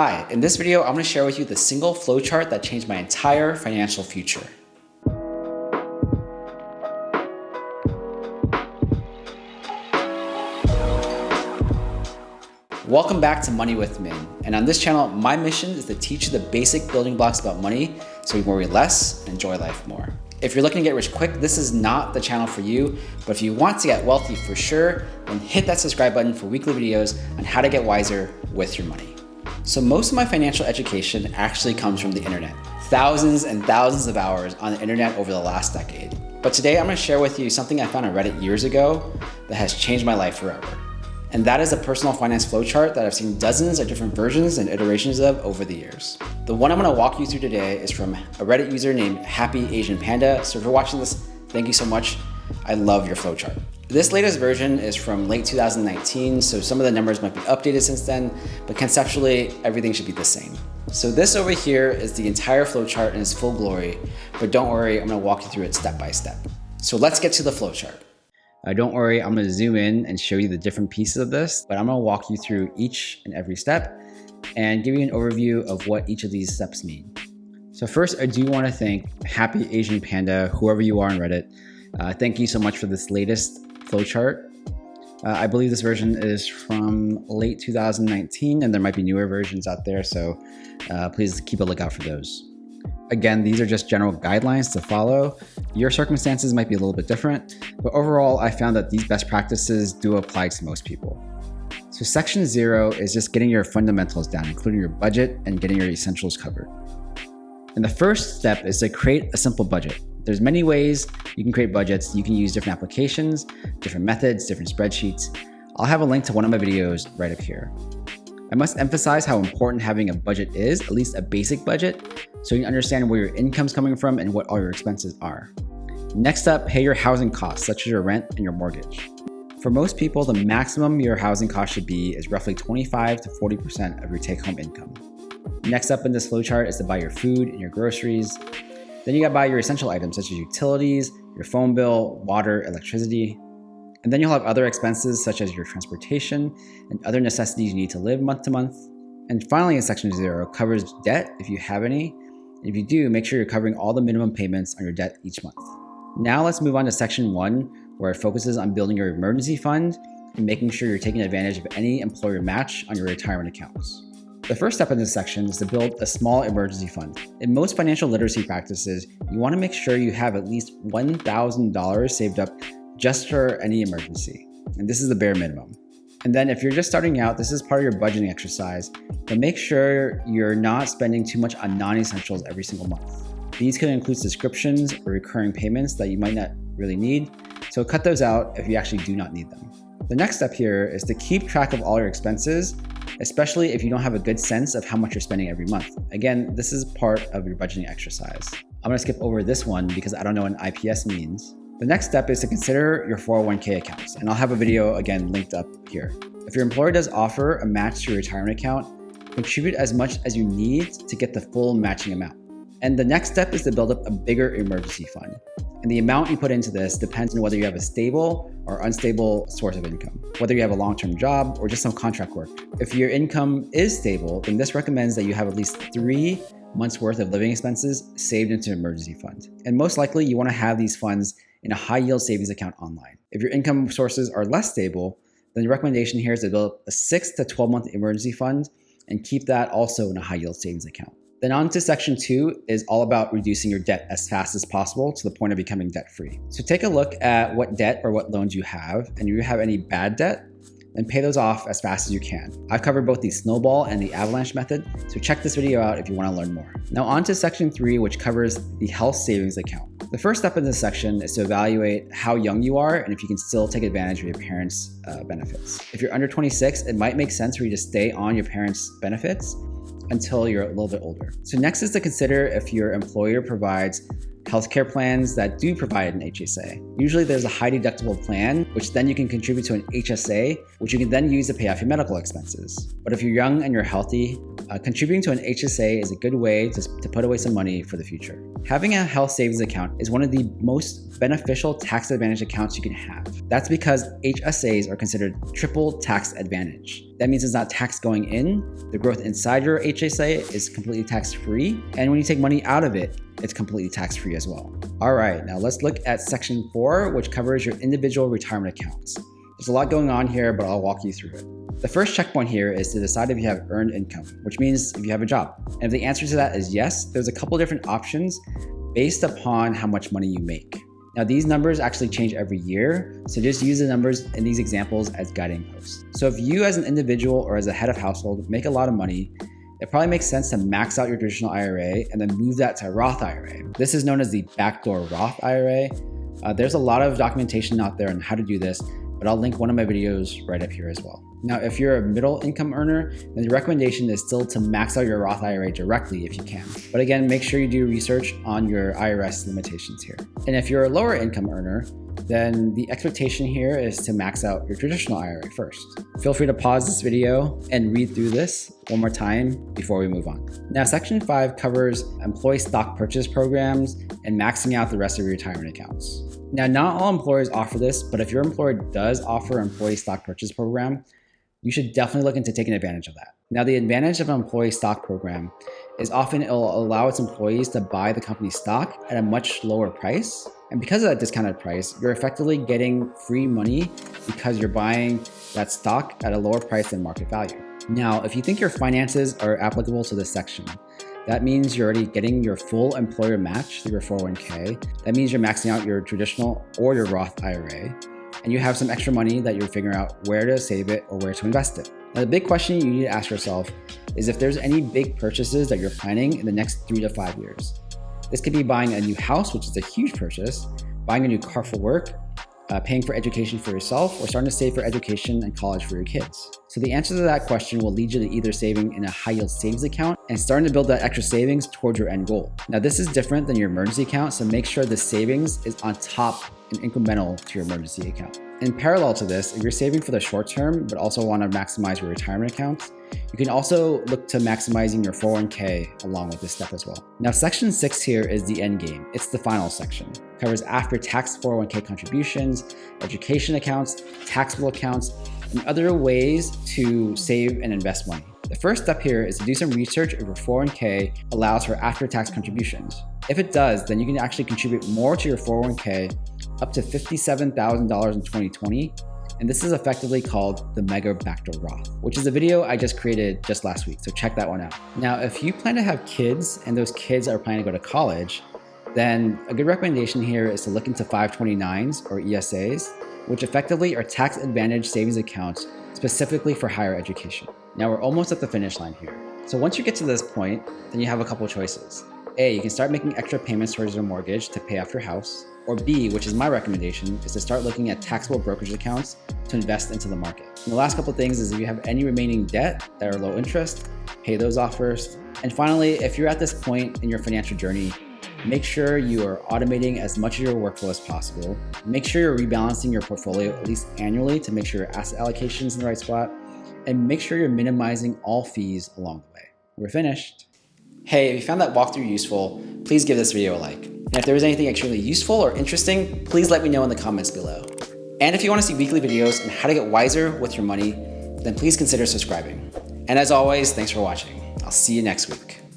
Hi, in this video, I'm going to share with you the single flowchart that changed my entire financial future. Welcome back to Money with Min, and on this channel, my mission is to teach you the basic building blocks about money so you can worry less and enjoy life more. If you're looking to get rich quick, this is not the channel for you, but if you want to get wealthy for sure, then hit that subscribe button for weekly videos on how to get wiser with your money. So most of my financial education actually comes from the internet. Thousands and thousands of hours on the internet over the last decade. But today I'm going to share with you something I found on Reddit years ago that has changed my life forever. And that is a personal finance flowchart that I've seen dozens of different versions and iterations of over the years. The one I'm going to walk you through today is from a Reddit user named happyasianpanda. So if you're watching this, thank you so much. I love your flowchart. This latest version is from late 2019, so some of the numbers might be updated since then, but conceptually, everything should be the same. So this over here is the entire flowchart in its full glory, but don't worry, I'm gonna walk you through it step by step. So let's get to the flowchart. Don't worry, I'm gonna zoom in and show you the different pieces of this, but I'm gonna walk you through each and every step and give you an overview of what each of these steps mean. So first, I do wanna thank Happy Asian Panda, whoever you are on Reddit. Thank you so much for this latest flowchart. I believe this version is from late 2019 and there might be newer versions out there, so please keep a lookout for those. Again, these are just general guidelines to follow. Your circumstances might be a little bit different, but overall, I found that these best practices do apply to most people. So section 0 is just getting your fundamentals down, including your budget and getting your essentials covered. And the first step is to create a simple budget. There's many ways you can create budgets. You can use different applications, different methods, different spreadsheets. I'll have a link to one of my videos right up here. I must emphasize how important having a budget is, at least a basic budget, so you can understand where your income's coming from and what all your expenses are. Next up, pay your housing costs, such as your rent and your mortgage. For most people, the maximum your housing cost should be is roughly 25 to 40% of your take-home income. Next up in this flowchart is to buy your food and your groceries. Then you gotta buy your essential items such as utilities, your phone bill, water, electricity. And then you'll have other expenses such as your transportation and other necessities you need to live month to month. And finally, in section 0 covers debt if you have any. And if you do, make sure you're covering all the minimum payments on your debt each month. Now let's move on to section 1, where it focuses on building your emergency fund and making sure you're taking advantage of any employer match on your retirement accounts. The first step in this section is to build a small emergency fund. In most financial literacy practices, you want to make sure you have at least $1,000 saved up just for any emergency. And this is the bare minimum. And then if you're just starting out, this is part of your budgeting exercise, but make sure you're not spending too much on non-essentials every single month. These could include subscriptions or recurring payments that you might not really need, so cut those out if you actually do not need them. The next step here is to keep track of all your expenses, especially if you don't have a good sense of how much you're spending every month. Again, this is part of your budgeting exercise. I'm gonna skip over this one because I don't know what an IPS means. The next step is to consider your 401k accounts, and I'll have a video again linked up here. If your employer does offer a match to your retirement account, contribute as much as you need to get the full matching amount. And the next step is to build up a bigger emergency fund. And the amount you put into this depends on whether you have a stable or unstable source of income, whether you have a long-term job or just some contract work. If your income is stable, then this recommends that you have at least 3 months worth of living expenses saved into an emergency fund. And most likely you want to have these funds in a high yield savings account online. If your income sources are less stable, then the recommendation here is to build a 6 to 12 month emergency fund and keep that also in a high yield savings account. Then on to section 2 is all about reducing your debt as fast as possible to the point of becoming debt-free. So take a look at what debt or what loans you have, and if you have any bad debt, then pay those off as fast as you can. I've covered both the snowball and the avalanche method, so check this video out if you want to learn more. Now on to section 3, which covers the health savings account. The first step in this section is to evaluate how young you are and if you can still take advantage of your parents' benefits. If you're under 26, it might make sense for you to stay on your parents' benefits until you're a little bit older. So next is to consider if your employer provides healthcare plans that do provide an HSA. Usually there's a high deductible plan, which then you can contribute to an HSA, which you can then use to pay off your medical expenses. But if you're young and you're healthy, contributing to an HSA is a good way to put away some money for the future. Having a health savings account is one of the most beneficial tax advantage accounts you can have. That's because HSAs are considered triple tax advantage. That means it's not tax going in, the growth inside your HSA is completely tax-free, and when you take money out of it, it's completely tax-free as well. All right, now let's look at section 4, which covers your individual retirement accounts. There's a lot going on here, but I'll walk you through it. The first checkpoint here is to decide if you have earned income, which means if you have a job. And if the answer to that is yes, there's a couple different options based upon how much money you make. Now these numbers actually change every year, so just use the numbers in these examples as guiding posts. So if you as an individual or as a head of household make a lot of money, it probably makes sense to max out your traditional IRA and then move that to a Roth IRA. This is known as the backdoor Roth IRA. There's a lot of documentation out there on how to do this, but I'll link one of my videos right up here as well. Now, if you're a middle income earner, then the recommendation is still to max out your Roth IRA directly if you can. But again, make sure you do research on your IRS limitations here. And if you're a lower income earner, then the expectation here is to max out your traditional IRA first. Feel free to pause this video and read through this one more time before we move on. Now, section 5 covers employee stock purchase programs and maxing out the rest of your retirement accounts. Now, not all employers offer this, but if your employer does offer an employee stock purchase program, you should definitely look into taking advantage of that. Now, the advantage of an employee stock program is often it'll allow its employees to buy the company's stock at a much lower price. And because of that discounted price, you're effectively getting free money because you're buying that stock at a lower price than market value. Now, if you think your finances are applicable to this section, that means you're already getting your full employer match through your 401k. That means you're maxing out your traditional or your Roth IRA, and you have some extra money that you're figuring out where to save it or where to invest it. Now, the big question you need to ask yourself is if there's any big purchases that you're planning in the next 3 to 5 years. This could be buying a new house, which is a huge purchase, buying a new car for work, paying for education for yourself, or starting to save for education and college for your kids. So the answer to that question will lead you to either saving in a high yield savings account and starting to build that extra savings towards your end goal. Now this is different than your emergency account, so make sure the savings is on top and incremental to your emergency account. In parallel to this, if you're saving for the short term, but also want to maximize your retirement accounts, you can also look to maximizing your 401k along with this step as well. Now, section 6 here is the end game. It's the final section. It covers after-tax 401k contributions, education accounts, taxable accounts, and other ways to save and invest money. The first step here is to do some research if your 401k allows for after-tax contributions. If it does, then you can actually contribute more to your 401k, up to $57,000 in 2020. And this is effectively called the Mega Backdoor Roth, which is a video I just created just last week. So check that one out. Now, if you plan to have kids and those kids are planning to go to college, then a good recommendation here is to look into 529s or ESAs, which effectively are tax advantage savings accounts specifically for higher education. Now we're almost at the finish line here. So once you get to this point, then you have a couple choices. A, you can start making extra payments towards your mortgage to pay off your house. Or B, which is my recommendation, is to start looking at taxable brokerage accounts to invest into the market. And the last couple of things is if you have any remaining debt that are low interest, pay those off first. And finally, if you're at this point in your financial journey, make sure you are automating as much of your workflow as possible. Make sure you're rebalancing your portfolio at least annually to make sure your asset allocation is in the right spot. And make sure you're minimizing all fees along the way. We're finished. Hey, if you found that walkthrough useful, please give this video a like. And if there was anything extremely useful or interesting, please let me know in the comments below. And if you want to see weekly videos on how to get wiser with your money, then please consider subscribing. And as always, thanks for watching. I'll see you next week.